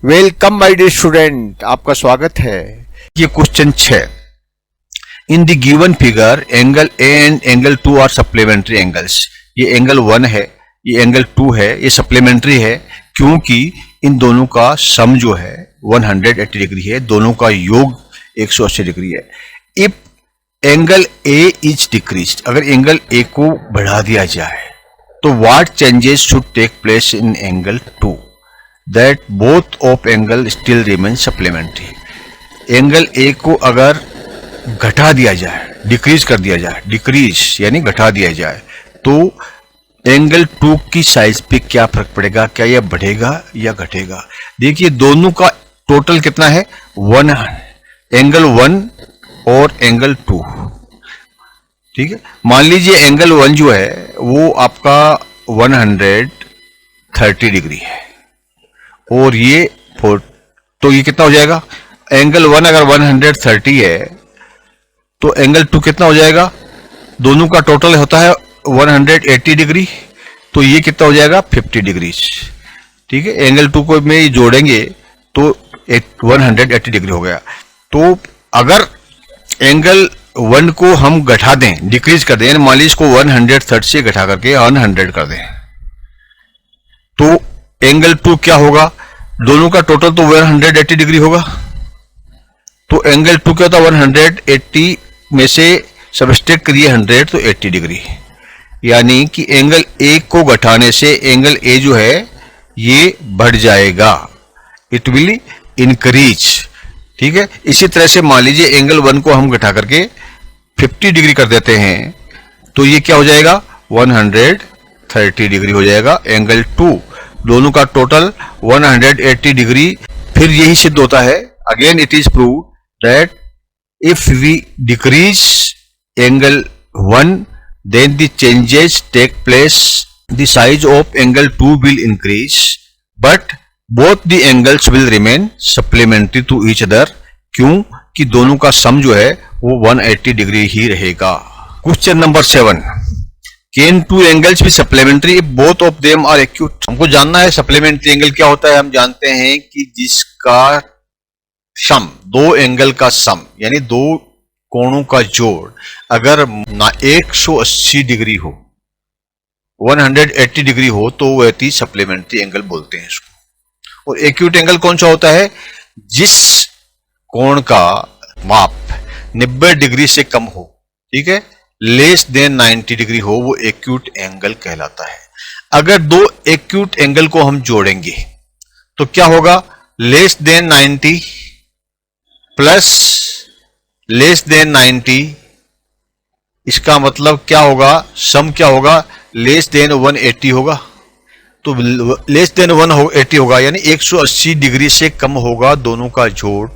Welcome my dear student, आपका स्वागत है। ये question 6। In the given figure angle A and angle 2 are supplementary angles. ये angle 1 है, ये एंगल 2 है, ये सप्लीमेंट्री है क्योंकि इन दोनों का सम जो है 180 डिग्री है, दोनों का योग 180 डिग्री है। If angle A is decreased, अगर एंगल ए को बढ़ा दिया जाए तो what changes should take place in angle 2 that both of angle still remain supplementary. Angle A को अगर घटा दिया जाए, डिक्रीज कर दिया जाए, डिक्रीज यानी घटा दिया जाए, तो एंगल 2 की साइज पे क्या फर्क पड़ेगा, क्या यह बढ़ेगा या घटेगा। देखिए दोनों का टोटल कितना है 1, एंगल 1 और एंगल 2, ठीक है। मान लीजिए एंगल 1 जो है वो आपका 130 डिग्री है और ये 4, तो ये कितना हो जाएगा, एंगल 1 अगर 130 है तो एंगल 2 कितना हो जाएगा, दोनों का टोटल होता है 180 डिग्री, तो ये कितना हो जाएगा 50 डिग्री, ठीक है। एंगल 2 को में जोड़ेंगे तो 180 डिग्री हो गया। तो अगर एंगल 1 को हम घटा दें, डिक्रीज कर दें, यानी मान लीजिए इसको 130 से घटा करके 100 कर दें, तो एंगल 2 क्या होगा, दोनों का टोटल तो 180 डिग्री होगा। तो एंगल 2 क्या होता है 180 में से सबट्रैक्ट करिए 100 तो 80 डिग्री, यानी कि एंगल ए को घटाने से एंगल ए जो है ये बढ़ जाएगा, इट विल इंक्रीज, ठीक है। इसी तरह से मान लीजिए एंगल 1 को हम घटा करके 50 डिग्री कर देते हैं तो ये क्या हो जाएगा 130 डिग्री हो जाएगा। एंगल 2 दोनों का टोटल 180 डिग्री। फिर यही सिद्ध होता है, again it is prove that if we decrease angle 1 then the changes take place, the size of angle 2 will increase but both the angles will remain supplementary to each other, क्यों कि दोनों का सम जो है वो 180 डिग्री ही रहेगा। Question number 7, can two angles be supplementary if both of them are acute. हमको जानना है सप्लीमेंट्री एंगल क्या होता है। हम जानते हैं कि जिसका सम, दो एंगल का सम यानी दो कोणों का जोड़ अगर 180 डिग्री हो, 180 डिग्री हो, तो वह थी सप्लीमेंट्री एंगल बोलते हैं इसको। और एक्यूट एंगल कौन सा होता है, जिस कोण का माप 90 डिग्री से कम हो, ठीक है, लेस देन 90 डिग्री हो, वो एक्यूट एंगल कहलाता है। अगर दो एक्यूट एंगल को हम जोड़ेंगे तो क्या होगा, less than 90 plus less than 90, इसका मतलब क्या होगा, सम क्या होगा, लेस देन 180 होगा। तो लेस देन 180 होगा यानी 180 डिग्री से कम होगा दोनों का जोड़।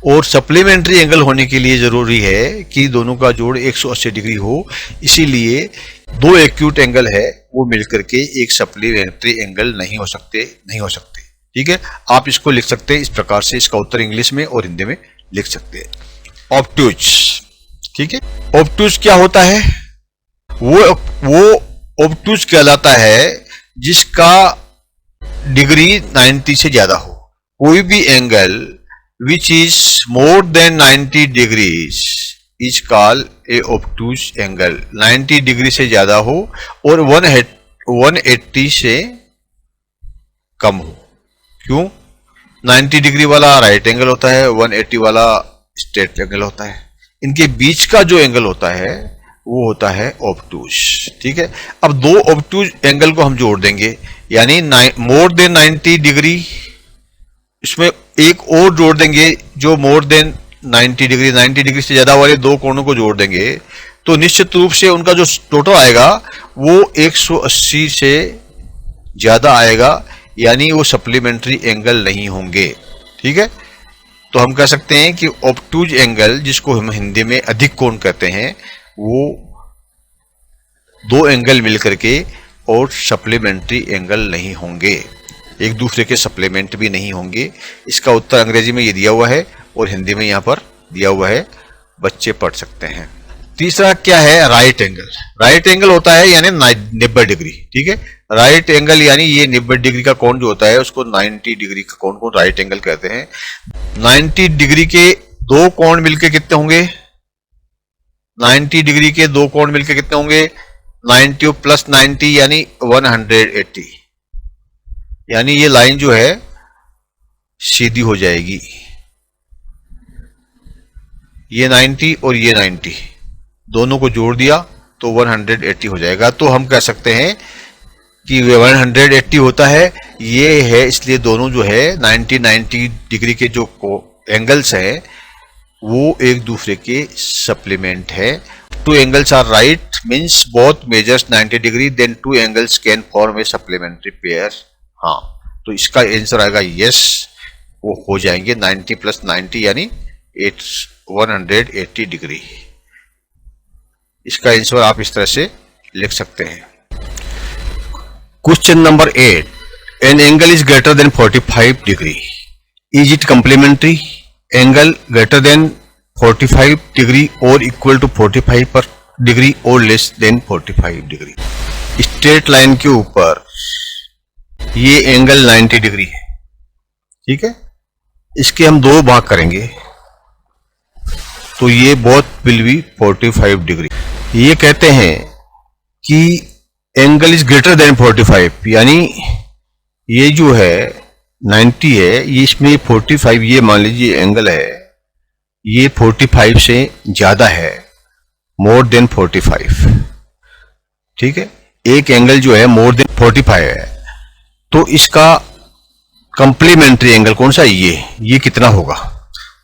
और सप्लीमेंट्री एंगल होने के लिए जरूरी है कि दोनों का जोड़ 180 डिग्री हो, इसीलिए दो एक्यूट एंगल है वो मिलकर के एक सप्लीमेंट्री एंगल नहीं हो सकते, ठीक है। आप इसको लिख सकते हैं इस प्रकार से, इसका उत्तर इंग्लिश में और हिंदी में लिख सकते हैं। ऑब्टूज, ठीक है। ऑब्टूज क्या होता है, वो ऑब्टूज कहलाता है जिसका डिग्री 90 से ज्यादा हो। कोई भी angle which is more than 90 degrees is called a obtuse angle. 90 degree से ज्यादा हो और 180 से कम हो। क्यों, 90 डिग्री वाला राइट एंगल होता है, 180 वाला स्ट्रेट एंगल होता है, इनके बीच का जो एंगल होता है वो होता है ऑब्टूज, ठीक है। अब दो ऑब्टूज एंगल को हम जोड़ देंगे यानी मोर देन 90 डिग्री, इसमें एक और जोड़ देंगे जो मोर देन 90 डिग्री, 90 डिग्री से ज्यादा वाले दो कोणों को जोड़ देंगे तो निश्चित रूप से उनका जो टोटल आएगा वो 180 से ज्यादा आएगा, यानी वो सप्लीमेंट्री एंगल नहीं होंगे, ठीक है। तो हम कह सकते हैं कि ऑब्टूज एंगल, जिसको हम हिंदी में अधिक कोण कहते हैं, वो दो एंगल मिलकर के और सप्लीमेंट्री एंगल नहीं होंगे, एक दूसरे के सप्लीमेंट भी नहीं होंगे। इसका उत्तर अंग्रेजी में ये दिया हुआ है और हिंदी में यहां पर दिया हुआ है, बच्चे पढ़ सकते हैं। तीसरा क्या है, राइट एंगल। राइट एंगल होता है यानी 90 डिग्री, ठीक है। राइट एंगल यानी ये 90 डिग्री का कोण जो होता है उसको 90 डिग्री का कोण को राइट एंगल कहते हैं। 90 डिग्री के दो कोण मिलके कितने होंगे? 90 डिग्री के दो कोण मिलके कितने होंगे? 90 प्लस 90 यानी 180, यानी ये लाइन जो है सीधी हो जाएगी। ये 90 और ये 90 दोनों को जोड़ दिया तो 180 हो जाएगा। तो हम कह सकते हैं कि 180 होता है, ये है, इसलिए दोनों जो है 90 डिग्री के जो एंगल्स हैं वो एक दूसरे के सप्लीमेंट है। Two angles are right means both measures 90 degree, then two angles can form a supplementary pair. हाँ, तो इसका आंसर आएगा यस, वो हो जाएंगे 90 प्लस 90 यानी 180 डिग्री। इसका आंसर आप इस तरह से लिख सकते हैं। Question number 8, an angle is greater than 45 degree, is it complementary? Angle greater than 45 degree और इक्वल टू 45 पर डिग्री और less than 45 degree. Straight line के ऊपर ये एंगल 90 डिग्री है, ठीक है। इसके हम दो भाग करेंगे तो ये बोथ विल बी 45 डिग्री। ये कहते हैं कि एंगल इज ग्रेटर देन 45, यानी ये जो है 90 है, ये इसमें 45, ये मान लीजिए एंगल है, ये 45 से ज्यादा है, मोर देन 45, ठीक है। एक एंगल जो है मोर देन 45 है, तो इसका कंप्लीमेंट्री एंगल कौन सा है? ये कितना होगा?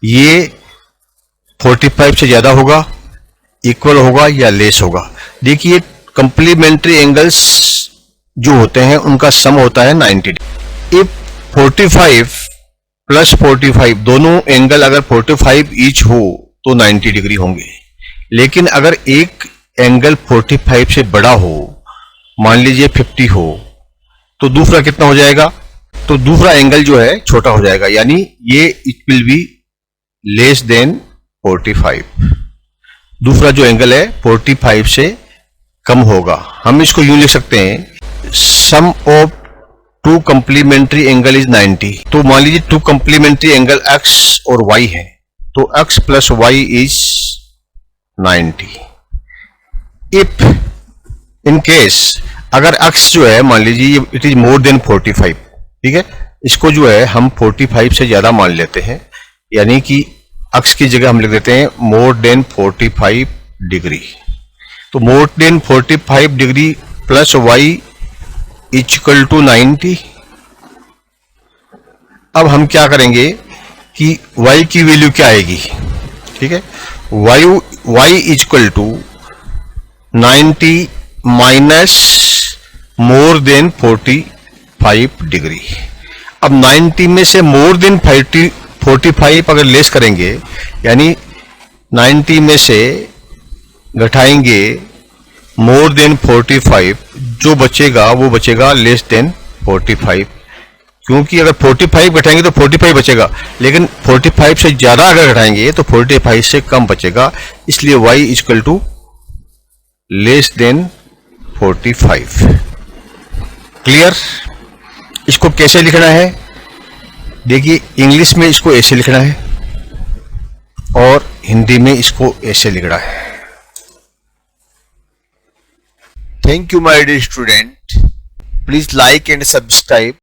ये 45 से ज्यादा होगा, इक्वल होगा या लेस होगा? देखिए कंप्लीमेंट्री एंगल्स जो होते हैं उनका सम होता है 90 डिग्री। इफ 45 प्लस 45 दोनों एंगल अगर 45 ईच हो तो 90 डिग्री होंगे, लेकिन अगर एक एंगल 45 से बड़ा हो, मान लीजिए 50 हो, तो दूसरा कितना हो जाएगा? तो दूसरा एंगल जो है छोटा हो जाएगा, यानी ये it will be less than 45। दूसरा जो एंगल है 45 से कम होगा। हम इसको यूं लिख सकते हैं, sum of two complementary angle is 90। तो मान लीजिए टू कंप्लीमेंट्री एंगल x और y है, तो x plus y is 90। If in case अगर x जो है मान लीजिए इट इज मोर देन 45, ठीक है, इसको जो है हम 45 से ज्यादा मान लेते हैं, यानी कि x की जगह हम लिख देते हैं मोर देन 45 डिग्री। तो more than 45 degree plus y equal to 90। अब हम क्या करेंगे कि y की वैल्यू क्या आएगी, ठीक है, y equal to 90 minus more than 45 degree. अब 90 में से मोर देन 45 अगर लेस करेंगे, यानी 90 में से घटाएंगे मोर देन 45, जो बचेगा वो बचेगा लेस देन 45, क्योंकि अगर 45 घटाएंगे तो 45 बचेगा, लेकिन 45 से ज्यादा अगर घटाएंगे तो 45 से कम बचेगा, इसलिए y equal to less than 45। Clear? इसको कैसे लिखना है? देखिए इंग्लिश में इसको ऐसे लिखना है और हिंदी में इसको ऐसे लिखना है। Thank you, my dear student. Please like and subscribe